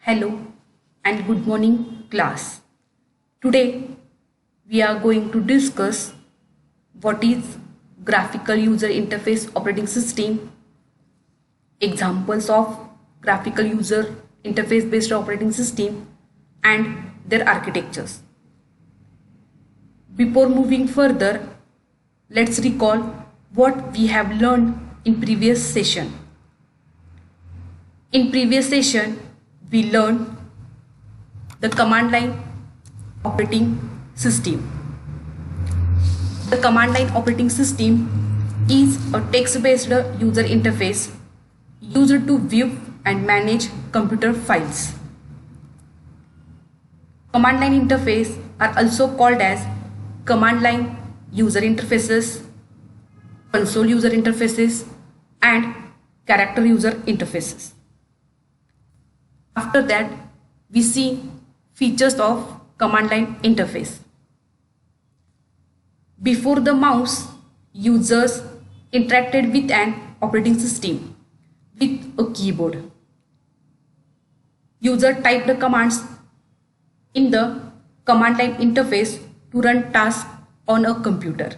Hello and good morning class. Today we are going to discuss what is graphical user interface operating system, examples of graphical user interface based operating system and their architectures. Before moving further, let's recall what we have learned in previous session. In previous session, we learned the command line operating system. The command line operating system is a text-based user interface used to view and manage computer files. Command line interface are also called as command line user interfaces, console user interfaces, and character user interfaces. After that, we see features of command line interface. Before the mouse, users interacted with an operating system with a keyboard. User typed the commands in the command line interface to run tasks on a computer.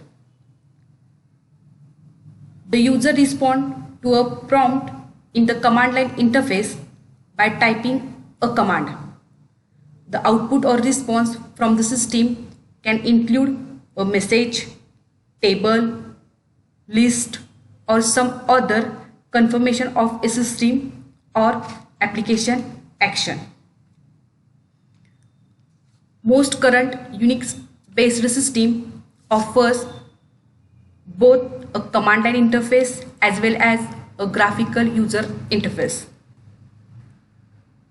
The user responds to a prompt in the command line interface by typing a command. The output or response from the system can include a message, table, list, or some other confirmation of a system or application action. Most current Unix-based system offers both a command line interface as well as a graphical user interface.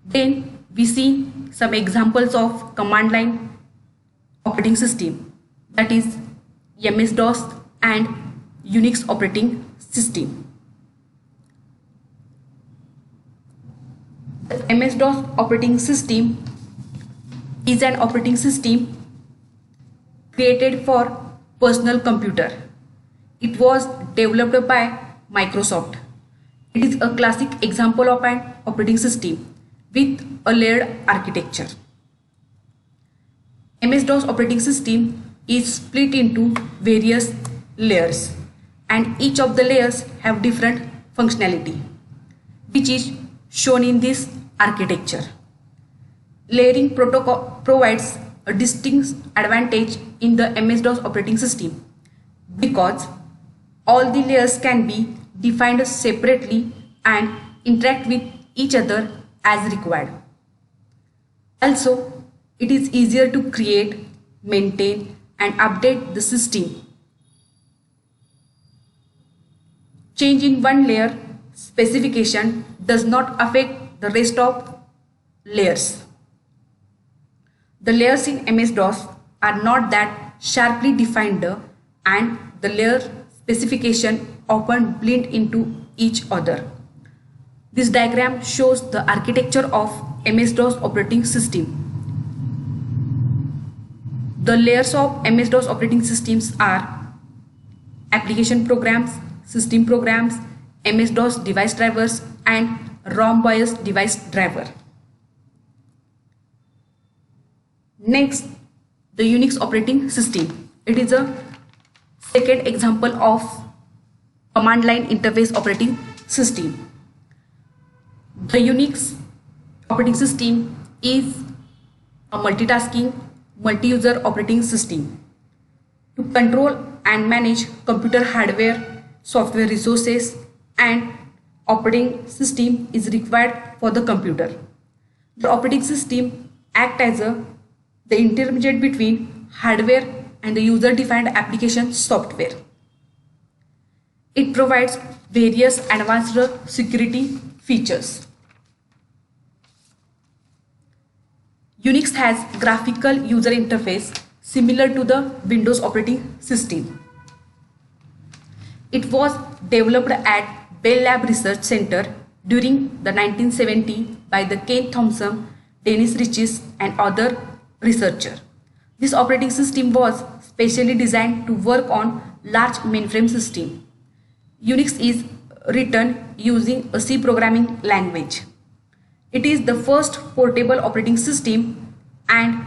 Then we see some examples of command line operating system, that is MS-DOS and Unix operating system. The MS-DOS operating system is an operating system created for personal computer. It was developed by Microsoft. It is a classic example of an operating system with a layered architecture. MS-DOS operating system is split into various layers, and each of the layers have different functionality, which is shown in this architecture. Layering protocol provides a distinct advantage in the MS-DOS operating system because all the layers can be defined separately and interact with each other as required. Also, it is easier to create, maintain, and update the system. Change in one layer specification does not affect the rest of layers. The layers in MS-DOS are not that sharply defined, and the layer specification often blend into each other. This diagram shows the architecture of MS-DOS operating system. The layers of MS-DOS operating systems are application programs, system programs, MS-DOS device drivers, and ROM BIOS device driver. Next, the Unix operating system. It is a second example of command line interface operating system. The Unix operating system is a multitasking, multi-user operating system. To control and manage computer hardware, software resources, and operating system is required for the computer. The operating system acts as the intermediate between hardware and the user-defined application software. It provides various advanced security features. Unix has graphical user interface similar to the Windows operating system. It was developed at Bell Lab Research Center during the 1970s by the Ken Thompson, Dennis Ritchie, and other researchers. This operating system was specially designed to work on large mainframe systems. Unix is written using a C programming language. It is the first portable operating system and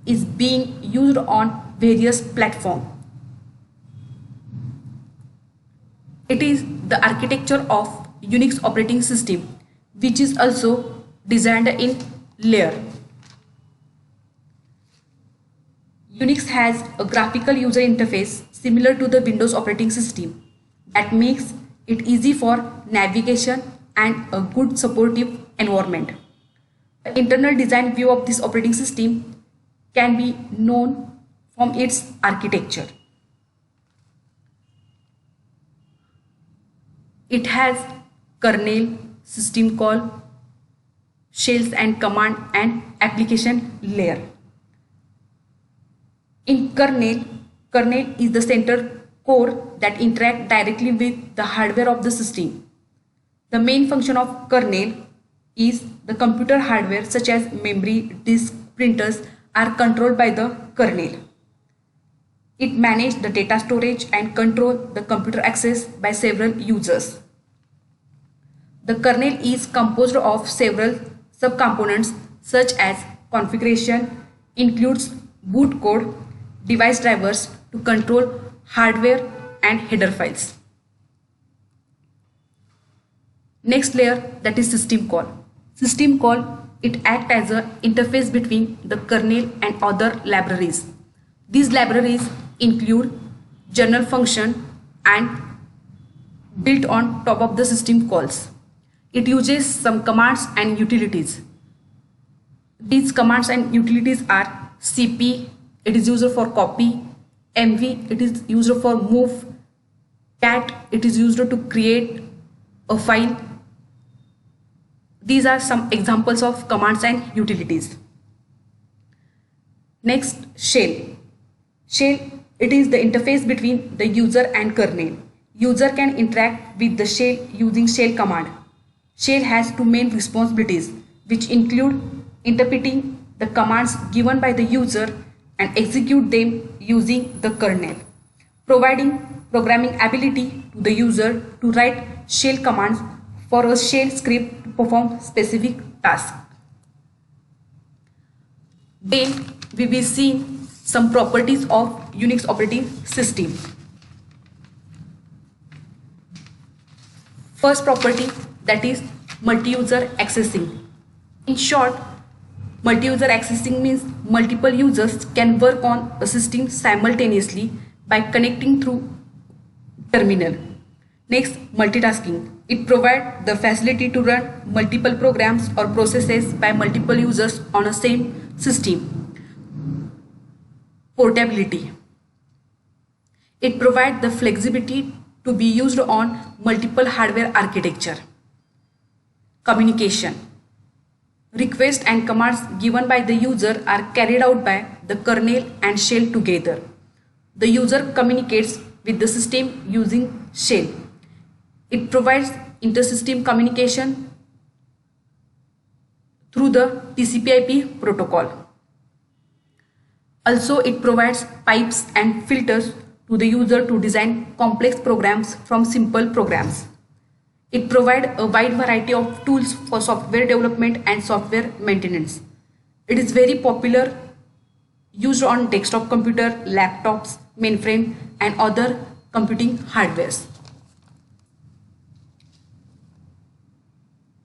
is being used on various platforms. It is the architecture of Unix operating system, which is also designed in layer. Unix has a graphical user interface similar to the Windows operating system that makes it easy for navigation and a good supportive environment. The internal design view of this operating system can be known from its architecture. It has kernel, system call, shells and command and application layer. In kernel is the center core that interact directly with the hardware of the system. The main function of kernel is the computer hardware such as memory, disk, printers are controlled by the kernel. It manages the data storage and control the computer access by several users. The kernel is composed of several subcomponents such as configuration, includes boot code, device drivers to control hardware and header files. Next layer, that is system call. System call, it acts as an interface between the kernel and other libraries. These libraries include general function and built on top of the system calls. It uses some commands and utilities. These commands and utilities are cp, it is used for copy, mv, it is used for move, cat, it is used to create a file. These are some examples of commands and utilities. Next, shell. Shell, it is the interface between the user and kernel. User can interact with the shell using shell command. Shell has two main responsibilities, which include interpreting the commands given by the user and execute them using the kernel, providing programming ability to the user to write shell commands for a shell script to perform specific tasks. Then we will see some properties of Unix operating system. First property, that is multi-user accessing. In short, multi-user accessing means multiple users can work on a system simultaneously by connecting through terminal. Next, multitasking. It provides the facility to run multiple programs or processes by multiple users on a same system. Portability. It provides the flexibility to be used on multiple hardware architecture. Communication. Requests and commands given by the user are carried out by the kernel and shell together. The user communicates with the system using shell. It provides inter-system communication through the TCP/IP protocol. Also, it provides pipes and filters to the user to design complex programs from simple programs. It provides a wide variety of tools for software development and software maintenance. It is very popular, used on desktop computer, laptops, mainframe, and other computing hardwares.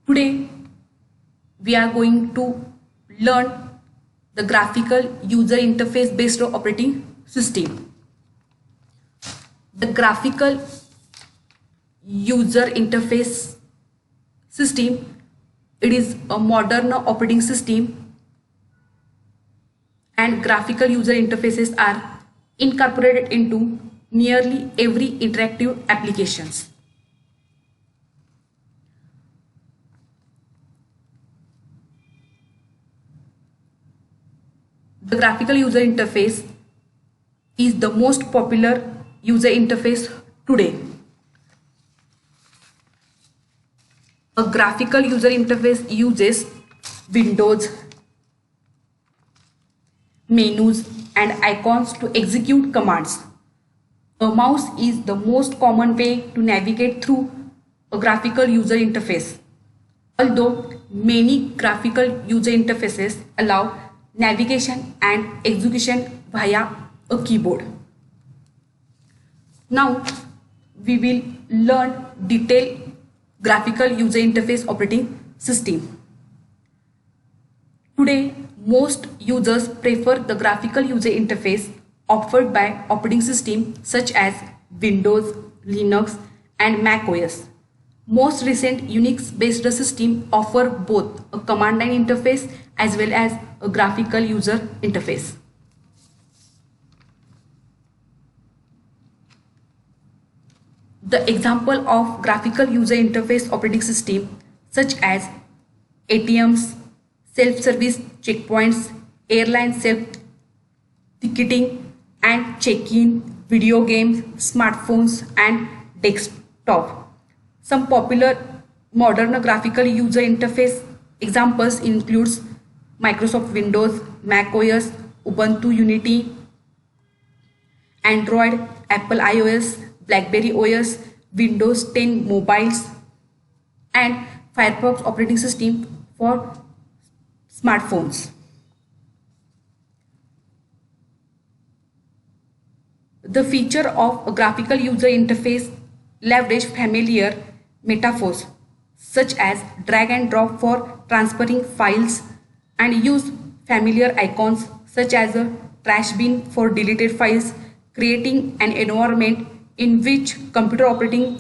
Today, we are going to learn the graphical user interface based operating system. The graphical user interface system, it is a modern operating system, and graphical user interfaces are incorporated into nearly every interactive applications. The graphical user interface is the most popular user interface today. A graphical user interface uses windows, menus, and icons to execute commands. A mouse is the most common way to navigate through a graphical user interface. Although many graphical user interfaces allow navigation and execution via a keyboard. Now we will learn detailed graphical user interface operating system. Today, most users prefer the graphical user interface offered by operating systems such as Windows, Linux, and Mac OS. Most recent Unix-based systems offer both a command line interface as well as a graphical user interface. The example of graphical user interface operating system such as ATMs, self-service checkpoints, airline self-ticketing and check-in, video games, smartphones and desktop. Some popular modern graphical user interface examples includes Microsoft Windows, Mac OS, Ubuntu Unity, Android, Apple iOS, BlackBerry OS, Windows 10 mobiles, and Firefox operating system for smartphones. The feature of a graphical user interface leverage familiar metaphors such as drag and drop for transferring files and use familiar icons such as a trash bin for deleted files, creating an environment in which computer operating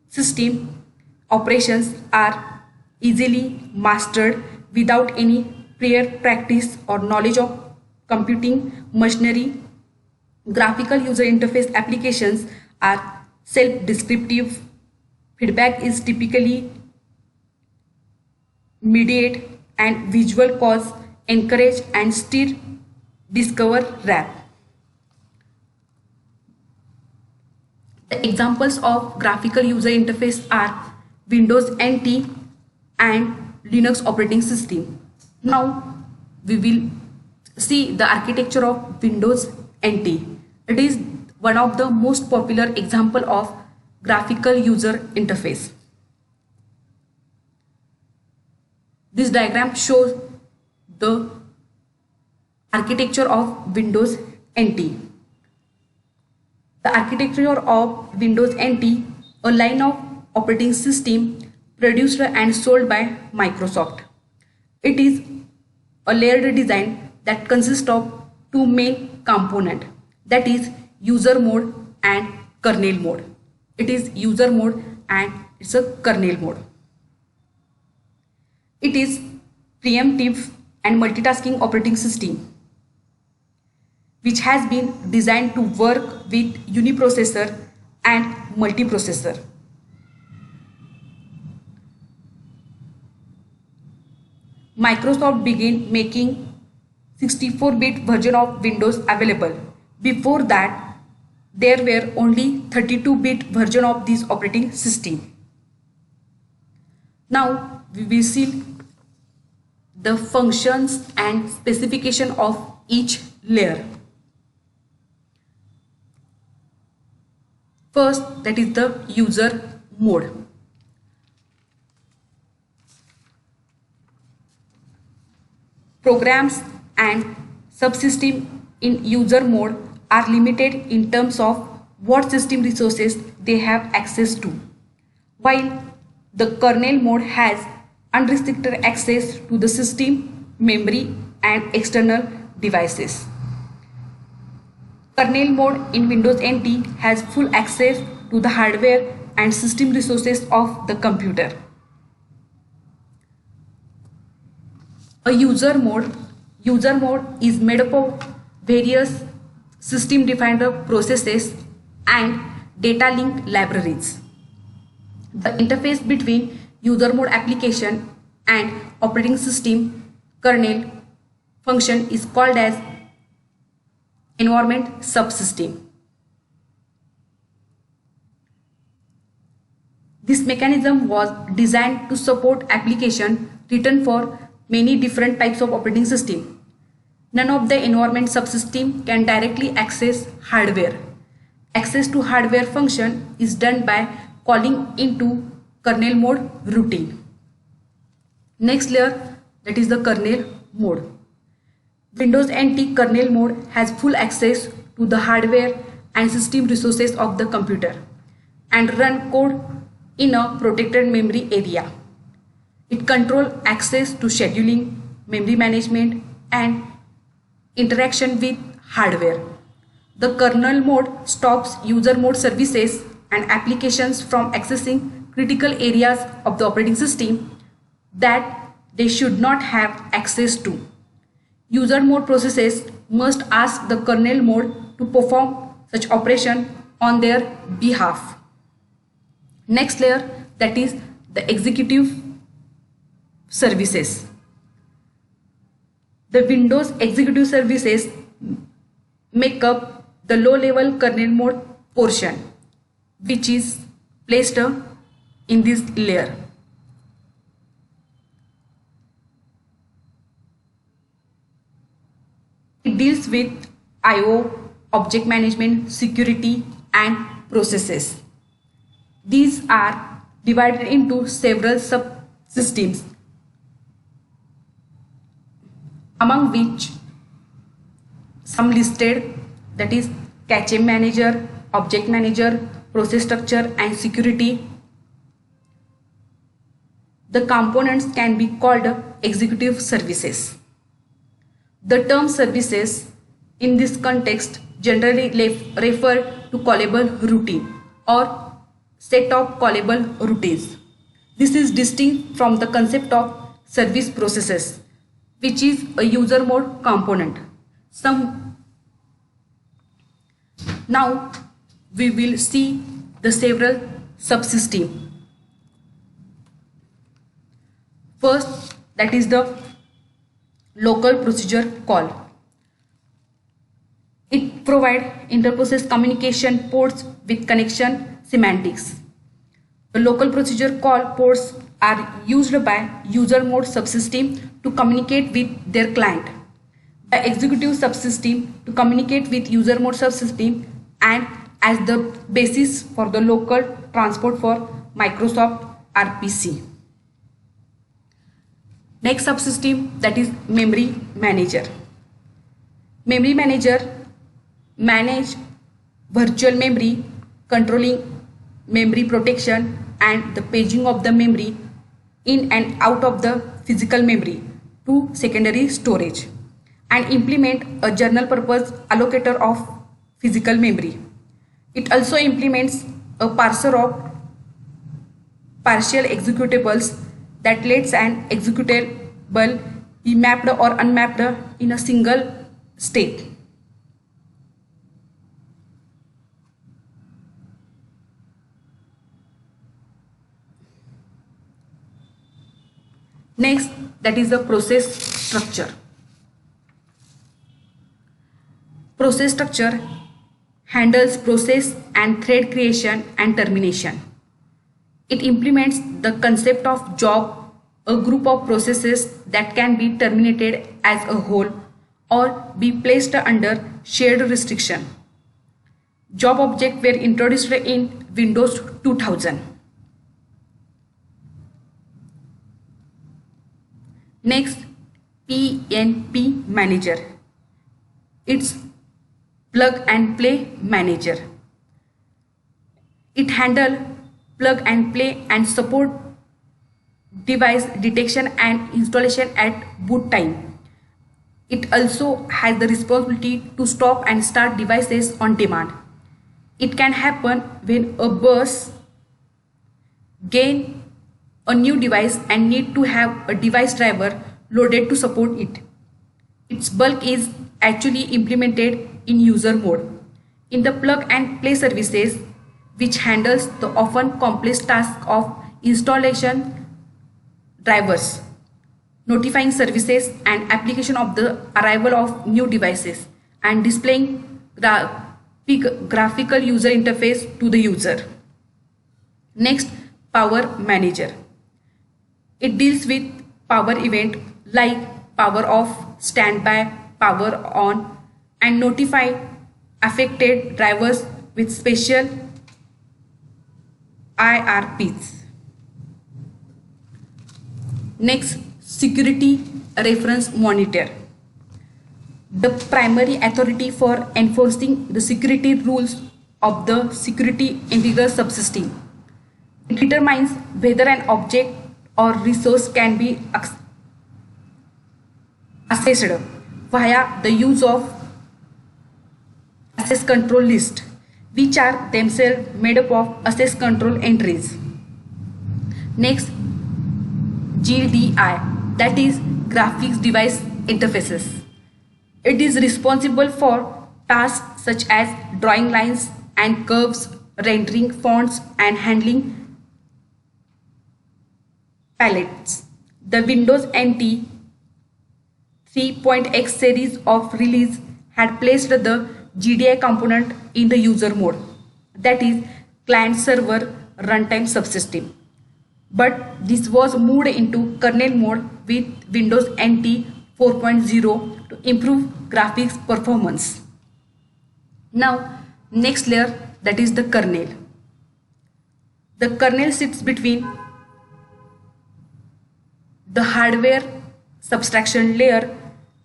system operations are easily mastered without any prior practice or knowledge of computing machinery. Graphical user interface applications are self-descriptive. Feedback is typically mediate and visual cause encourage and steer discover wrap. The examples of graphical user interface are Windows NT and Linux operating system. Now we will see the architecture of Windows NT. It is one of the most popular example of graphical user interface. This diagram shows the architecture of Windows NT. The architecture of Windows NT, a line of operating system produced and sold by Microsoft. It is a layered design that consists of two main components, that is user mode and kernel mode. It is user mode and it's a kernel mode. It is preemptive and multitasking operating system which has been designed to work with uniprocessor and multiprocessor. Microsoft began making 64-bit version of Windows available. Before that, there were only 32-bit version of this operating system. Now we will see the functions and specification of each layer. First, that is the user mode. Programs and subsystem in user mode are limited in terms of what system resources they have access to, while the kernel mode has unrestricted access to the system, memory and external devices. Kernel mode in Windows NT has full access to the hardware and system resources of the computer. A user mode is made up of various system-defined processes and data link libraries. The interface between user mode application and operating system kernel function is called as environment subsystem. This mechanism was designed to support applications written for many different types of operating system. None of the environment subsystem can directly access hardware. Access to hardware function is done by calling into kernel mode routine. Next layer, that is the kernel mode. Windows NT kernel mode has full access to the hardware and system resources of the computer and run code in a protected memory area. It controls access to scheduling, memory management, and interaction with hardware. The kernel mode stops user mode services and applications from accessing critical areas of the operating system that they should not have access to. User mode processes must ask the kernel mode to perform such operation on their behalf. Next layer, that is the executive services. The Windows executive services make up the low-level kernel mode portion, which is placed in this layer. It deals with I/O, object management, security, and processes. These are divided into several subsystems, among which some listed, that is cache manager, object manager, process structure, and security. The components can be called executive services. The term services in this context generally refer to callable routine or set of callable routines. This is distinct from the concept of service processes, which is a user mode component. Now we will see the several subsystems. First, that is the local procedure call. It provides interprocess communication ports with connection semantics. The local procedure call ports are used by user mode subsystem to communicate with their client, by executive subsystem to communicate with user mode subsystem, and as the basis for the local transport for Microsoft RPC. Next subsystem, that is memory manager. Memory manager manage virtual memory, controlling memory protection and the paging of the memory in and out of the physical memory to secondary storage, and implement a general purpose allocator of physical memory. It also implements a parser of partial executables that lets an executable be mapped or unmapped in a single state. Next, that is the process structure. Process structure handles process and thread creation and termination. It implements the concept of job, a group of processes that can be terminated as a whole or be placed under shared restriction. Job objects were introduced in Windows 2000. Next, PNP manager. It's plug and play manager. It handles plug and play and support device detection and installation at boot time. It also has the responsibility to stop and start devices on demand. It can happen when a bus gain a new device and need to have a device driver loaded to support it. Its bulk is actually implemented in user mode. In the plug and play services, which handles the often complex task of installation drivers, notifying services and application of the arrival of new devices, and displaying graphical user interface to the user. Next, power manager. It deals with power event like power off, standby, power on, and notify affected drivers with special IRPs. Next, Security Reference Monitor, the primary authority for enforcing the security rules of the security integral subsystem. It determines whether an object or resource can be accessed via the use of access control list, which are themselves made up of access control entries. Next, GDI, that is Graphics Device Interfaces. It is responsible for tasks such as drawing lines and curves, rendering fonts, and handling palettes. The Windows NT 3.x series of release had placed the GDI component in the user mode, that is client-server runtime subsystem. But this was moved into kernel mode with Windows NT 4.0 to improve graphics performance. Now, next layer, that is the kernel. The kernel sits between the hardware subtraction layer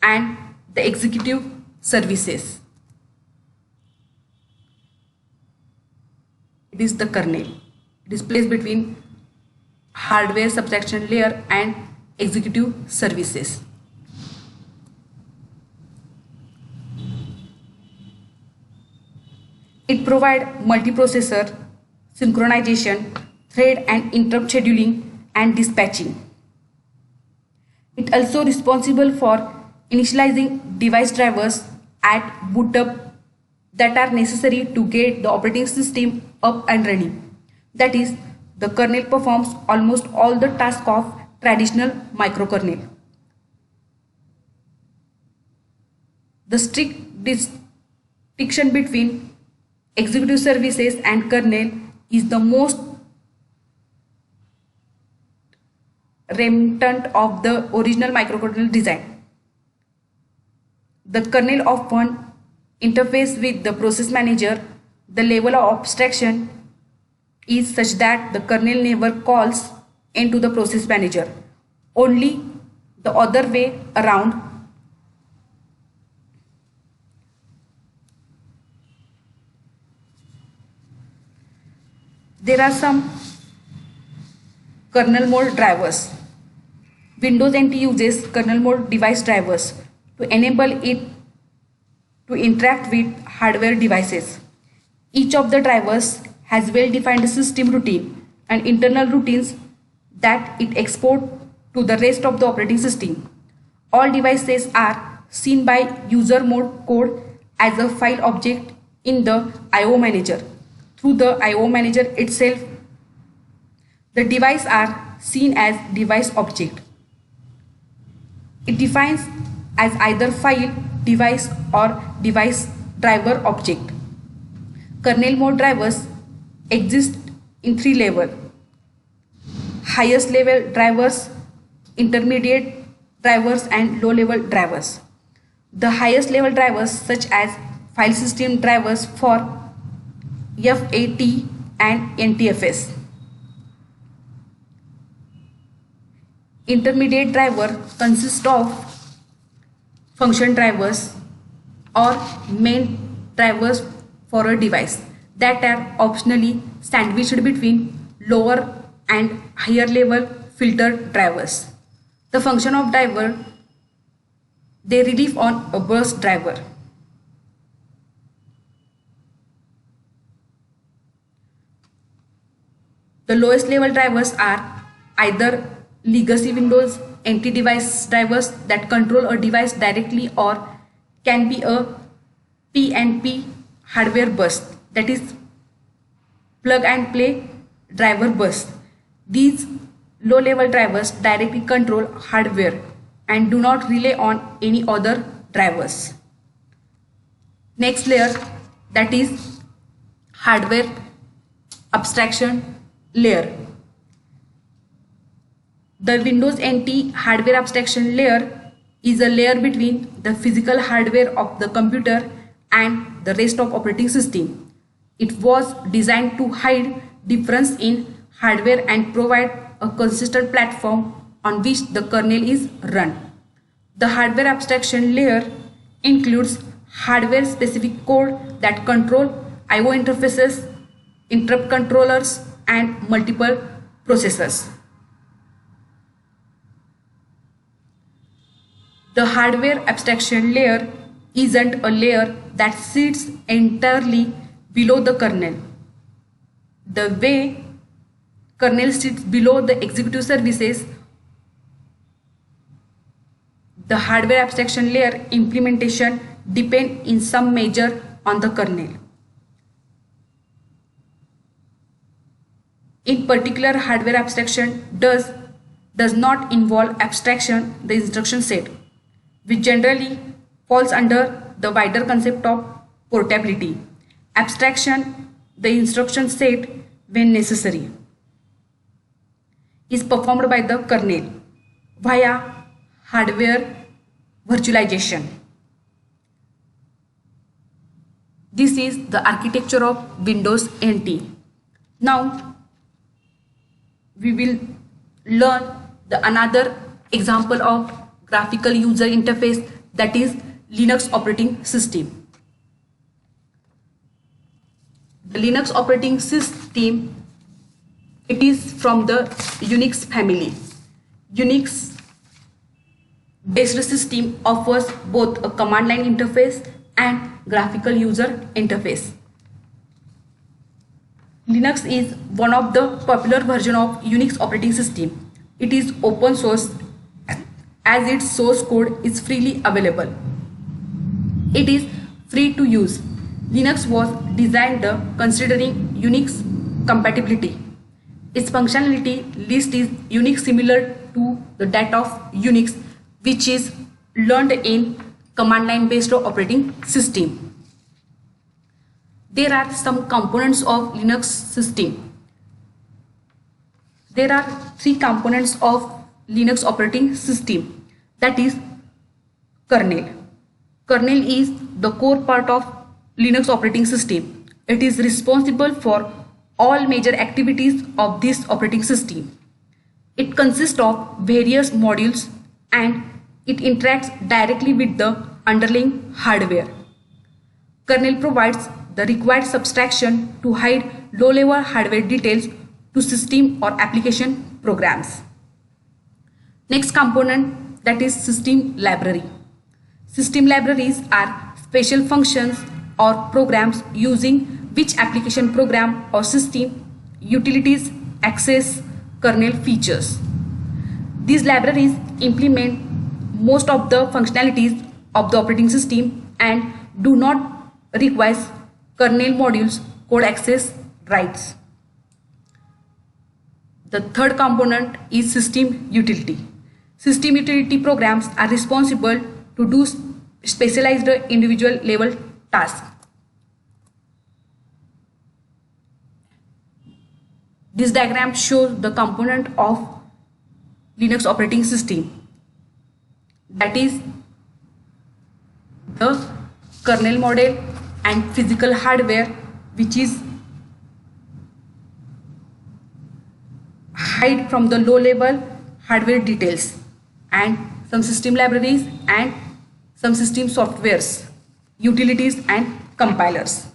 and the executive services. It is the kernel. It is placed between hardware subtraction layer and executive services. It provides multiprocessor synchronization, thread and interrupt scheduling and dispatching. It also responsible for initializing device drivers at boot up that are necessary to get the operating system up and running. That is, the kernel performs almost all the tasks of traditional microkernel. The strict distinction between executive services and kernel is the most remnant of the original microkernel design. The kernel often interfaces with the process manager. The level of abstraction is such that the kernel never calls into the process manager, only the other way around. There are some kernel mode drivers. Windows NT uses kernel mode device drivers to enable it to interact with hardware devices. Each of the drivers has well-defined system routine and internal routines that it exports to the rest of the operating system. All devices are seen by user mode code as a file object in the I/O manager. Through the I/O manager itself, the devices are seen as device object. It defines as either file, device or device driver object. Kernel mode drivers exist in three levels: highest level drivers, intermediate drivers and low level drivers. The highest level drivers such as file system drivers for FAT and NTFS. Intermediate driver consists of function drivers or main drivers for a device that are optionally sandwiched between lower and higher level filter drivers. The function of driver, they relieve on a burst driver. The lowest level drivers are either legacy Windows NT device drivers that control a device directly, or can be a P&P hardware bus, that is plug and play driver bus. These low level drivers directly control hardware and do not rely on any other drivers. Next layer, that is hardware abstraction layer. The Windows NT hardware abstraction layer is a layer between the physical hardware of the computer and the rest of operating system. It was designed to hide difference in hardware and provide a consistent platform on which the kernel is run. The hardware abstraction layer includes hardware specific code that control I/O interfaces, interrupt controllers, and multiple processors. The hardware abstraction layer isn't a layer that sits entirely below the kernel. The way kernel sits below the executive services, the hardware abstraction layer implementation depend in some measure on the kernel. In particular, hardware abstraction does not involve abstraction the instruction set, which generally falls under the wider concept of portability. Abstraction, the instruction set when necessary, is performed by the kernel via hardware virtualization. This is the architecture of Windows NT. Now we will learn another example of graphical user interface, that is Linux operating system. The Linux operating system, it is from the Unix family. Unix based system offers both a command line interface and graphical user interface. Linux is one of the popular version of Unix operating system. It is open source as its source code is freely available. It is free to use. Linux was designed considering Unix compatibility. Its functionality list is Unix similar to that of Unix, which is learned in command line based operating system. There are some components of Linux system. There are three components of Linux operating system, that is kernel. Kernel is the core part of Linux operating system. It is responsible for all major activities of this operating system. It consists of various modules and it interacts directly with the underlying hardware. Kernel provides the required subtraction to hide low-level hardware details to system or application programs. Next component, that is system library. System libraries are special functions or programs using which application program or system utilities access kernel features. These libraries implement most of the functionalities of the operating system and do not require kernel modules code access rights. The third component is system utility. System utility programs are responsible to do specialized individual level tasks. This diagram shows the component of Linux operating system, that is the kernel model and physical hardware, which is hide from the low level hardware details, and some system libraries and some system softwares, utilities and compilers.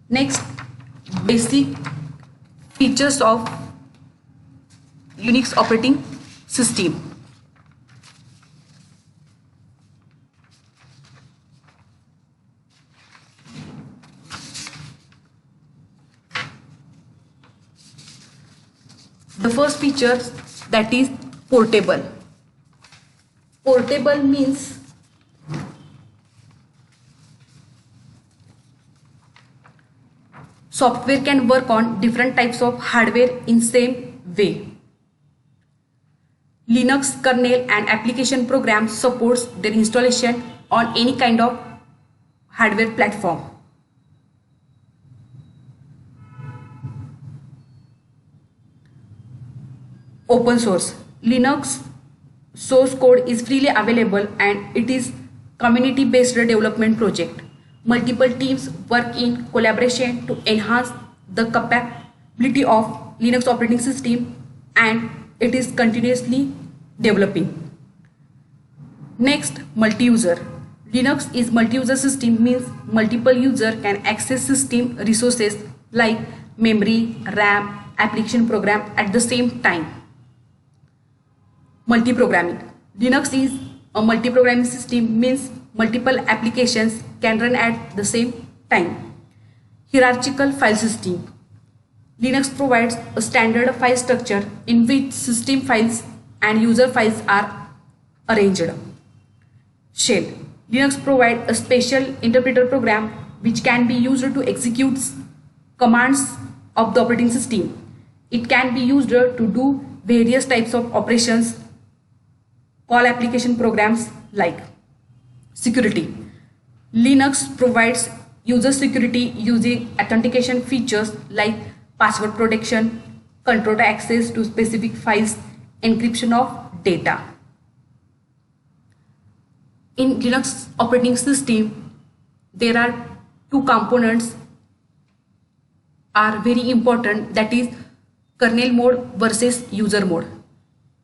Next, basic features of Unix operating system. The first feature, that is portable. Portable means software can work on different types of hardware in same way. Linux kernel and application program supports their installation on any kind of hardware platform. Open source. Linux source code is freely available and it is community based development project. Multiple teams work in collaboration to enhance the capability of Linux operating system and it is continuously developing. Next, multi-user. Linux is multi-user system, means multiple user can access system resources like memory, RAM, application program at the same time. Multi-programming. Linux is a multi-programming system, means multiple applications can run at the same time. Hierarchical file system. Linux provides a standard file structure in which system files and user files are arranged. Shell. Linux provides a special interpreter program which can be used to execute commands of the operating system. It can be used to do various types of operations, call application programs like security. Linux provides user security using authentication features like password protection, controlled access to specific files, encryption of data. In Linux operating system, there are two components are very important, that is kernel mode versus user mode.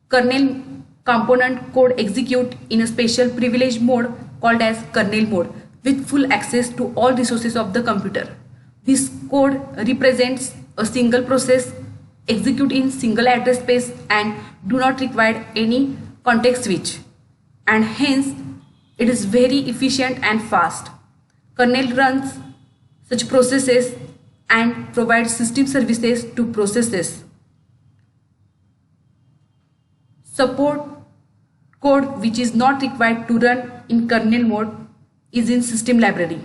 Kernel component code execute in a special privileged mode called as kernel mode with full access to all resources of the computer. This code represents a single process, execute in single address space and do not require any context switch, and hence it is very efficient and fast. Kernel runs such processes and provides system services to processes. Support code which is not required to run in kernel mode is in system library.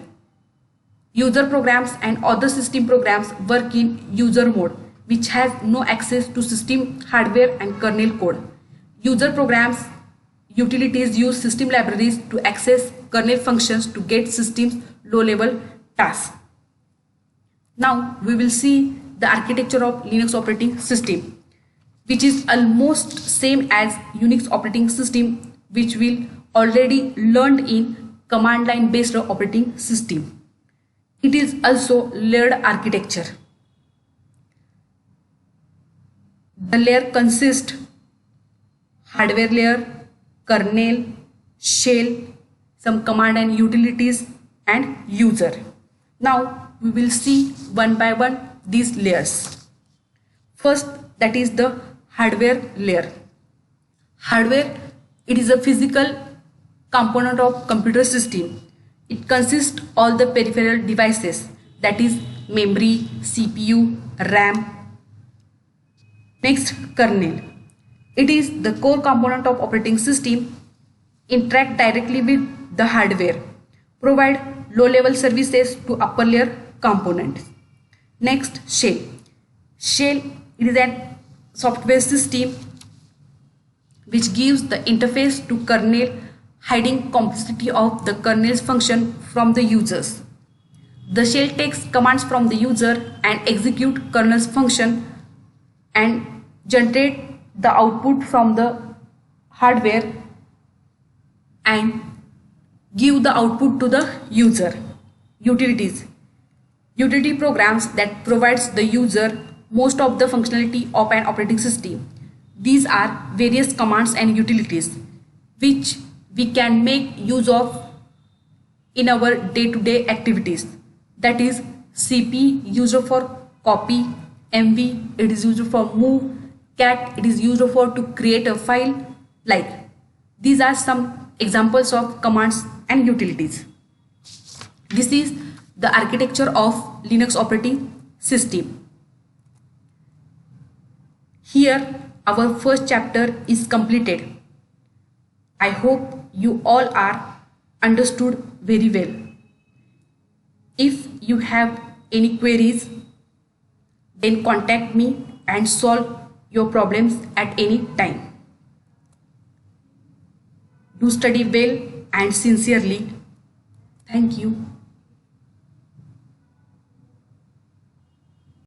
User programs and other system programs work in user mode, which has no access to system hardware and kernel code. User programs utilities use system libraries to access kernel functions to get system's low-level tasks. Now we will see the architecture of Linux operating system, which is almost same as Unix operating system, which we already learned in command line based operating system. It is also layered architecture. The layer consists hardware layer, kernel, shell, some command and utilities, and user. Now we will see one by one these layers. First, that is the hardware layer. Hardware, it is a physical component of computer system. It consists all the peripheral devices, that is memory, CPU, RAM. Next, kernel. It is the core component of operating system, interact directly with the hardware, provide low-level services to upper layer components. Next, shell. Shell, it is a software system which gives the interface to kernel, hiding complexity of the kernel's function from the users. The shell takes commands from the user and execute kernel's function and generate the output from the hardware and give the output to the user. Utilities. Utility programs that provides the user most of the functionality of an operating system. These are various commands and utilities which we can make use of in our day-to-day activities. That is cp used for copy, mv it is used for move, cat it is used for to create a file. Like these are some examples of commands and utilities. This is the architecture of Linux operating system. Here our first chapter is completed. I hope you all are understood very well. If you have any queries, then contact me and solve your problems at any time. Do study well and sincerely. Thank you.